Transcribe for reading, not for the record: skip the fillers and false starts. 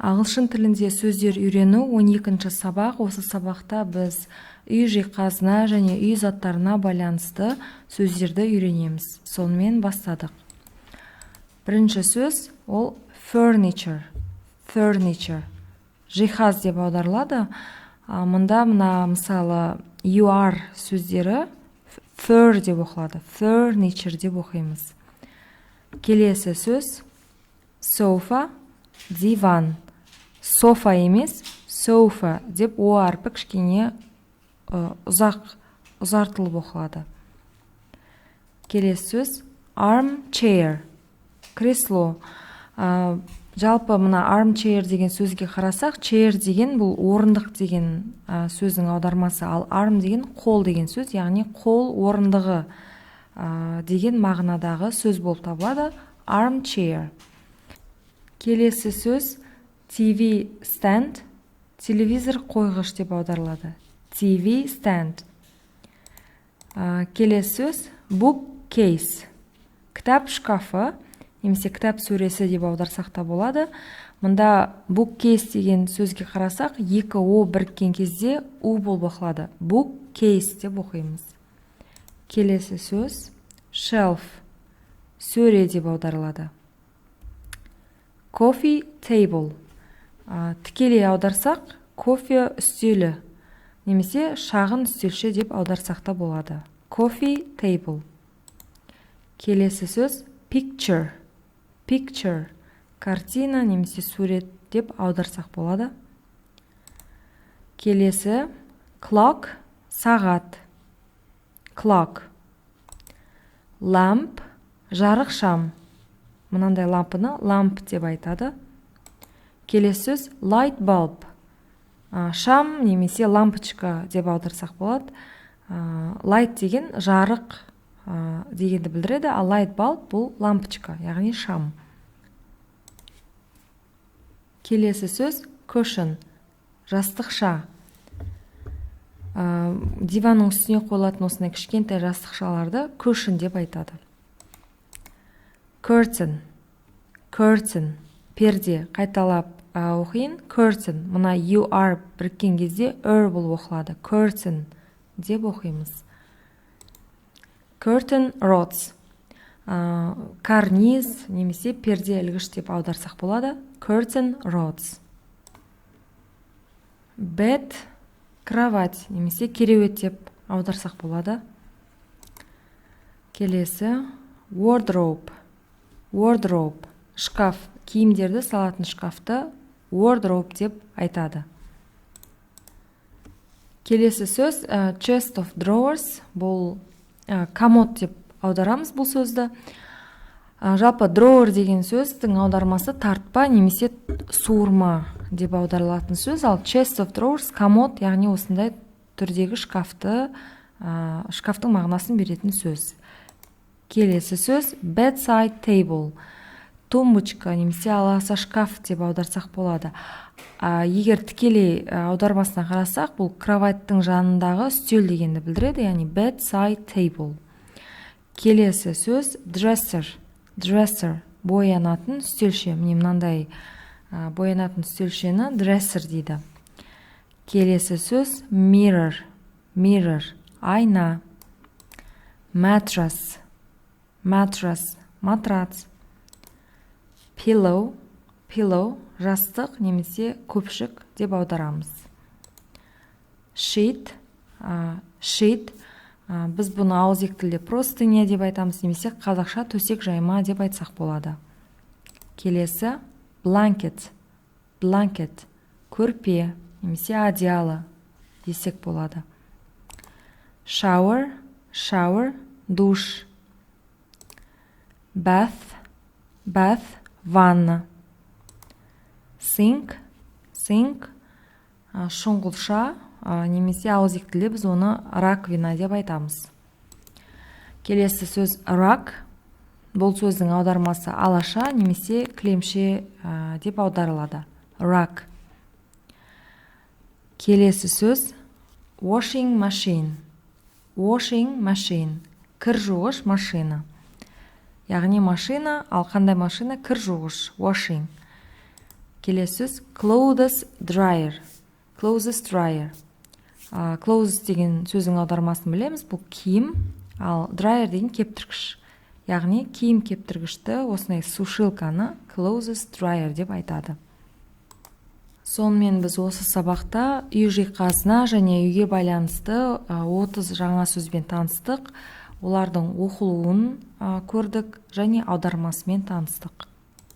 Ағылшын тілінде сөздер үйрену 12-ші сабақ. Осы сабақта біз үй жиһазына және үй заттарына байланысты сөздерді үйренеміз. Сонымен бастадық. Бірінші сөз ол furniture. Furniture. Жиһаз деп аударылады. Мұнда мысалы you are сөздері fur деп оқылады. Furniture деп оқимыз. Келесі сөз sofa, диван. Софа емес, sofa деп о әрпі кішкене ұзартылып оқылады. Келесі сөз armchair, кресло. Жалпы мына armchair деген сөзге қарасақ, chair деген бұл орындық деген сөздің аудармасы, ал arm деген қол деген сөз, яғни қол орындығы деген мағынадағы сөз болып табылады. Armchair. Келесі сөз TV stand, телевизор қойғыш деп аударылады. TV stand. Келесі сөз bookcase, кітап шкафы, немесе кітап сөресі деп аударсақ та болады. Мұнда bookcase деген сөзге қарасақ, екі о біріккен кезде у болып оқылады. Bookcase деп оқимыз. Келесі сөз shelf, сөре деп аударылады. Coffee table, тікелей аударсақ, кофе үстелі, немесе шағын үстелші деп аударсақ та болады. Coffee table. Келесі сөз picture. Picture, картина немесе сурет деп аударсақ болады. Келесі clock, сағат. Clock. Lamp, жарық шам. Мынандай лампыны lamp деп айтады. Келесі сөз light bulb, шам немесе лампочка деп аударсақ болады. Light деген жарық дегенді білдіреді, ал light bulb бұл лампочка, яғни шам. Келесі сөз cushion, жастықша. Диванның үстіне қойылатын осындай кішкентай жастықшаларды cushion деп айтады. Curtain, curtain, перде. Қайталап оқиын. Curtain, мұна you are біріккен кезде болып оқылады. Curtain деп оқимыз. Curtain rods, карниз немесе перде ілгіш деп аударсақ болады. Curtain rods. Bed, кровать немесе кереует деп аударсақ болады. Келесі wardrobe. Wardrobe, шкаф, киімдерді салатын шкафты wardrobe деп айтады. Келесі сөз chest of drawers, бұл комод деп аударамыз бұл сөзді. Жалпы drawer деген сөздің аудармасы тартпа немесе суырма деп аударылатын сөз, ал chest of drawers комод, яғни осындай түрдегі шкафтың мағынасын беретін сөз. Келесі сөз bedside table, тумбочка немесе аласа шкаф деп аударсақ болады. Егер тікелей аудармасына қарасақ, бұл кроваттың жанындағы үстел дегенді білдіреді, яғни bedside table. Келесі сөз dresser. Dresser, боянатын үстелше. Міне мынандай боянатын үстелшені dresser дейді. Келесі сөз mirror. Mirror, айна. Mattress. Mattress, матрац. Pillow. Pillow, жастық немесе көпшік деп аударамыз. Sheet. Sheet, біз бұны ауызекі тілде простыня деп айтамыз, немесе қазақша төсек жайма деп айтсақ болады. Келесі blanket. Blanket, көрпе немесе одеяло десек болады. Shower. Shower, душ. Bath. Bath, ванна. Sink. Sink, шұңғылша немесе ауызекі тілде біз оны раковина деп айтамыз. Келесі сөз rug. Бұл сөздің аудармасы алаша немесе кілемше деп аударылады. Rug. Келесі сөз washing machine. Washing machine, кір жуғыш машина. Яғни машина, ал қандай машина? Кір жуғыш, washing. келесі сөз clothes dryer. Clothes dryer. Clothes деген сөздің аудармасын білеміз, бұл киім, ал dryer деген кептіргіш. Яғни киім кептіргішті осындай сушилканы clothes dryer деп айтады. Сонымен біз осы сабақта үй жиһазына және үйге байланысты 30 жаңа сөзбен таныстық, олардың оқылуын көрдік және аудармасымен таныстық.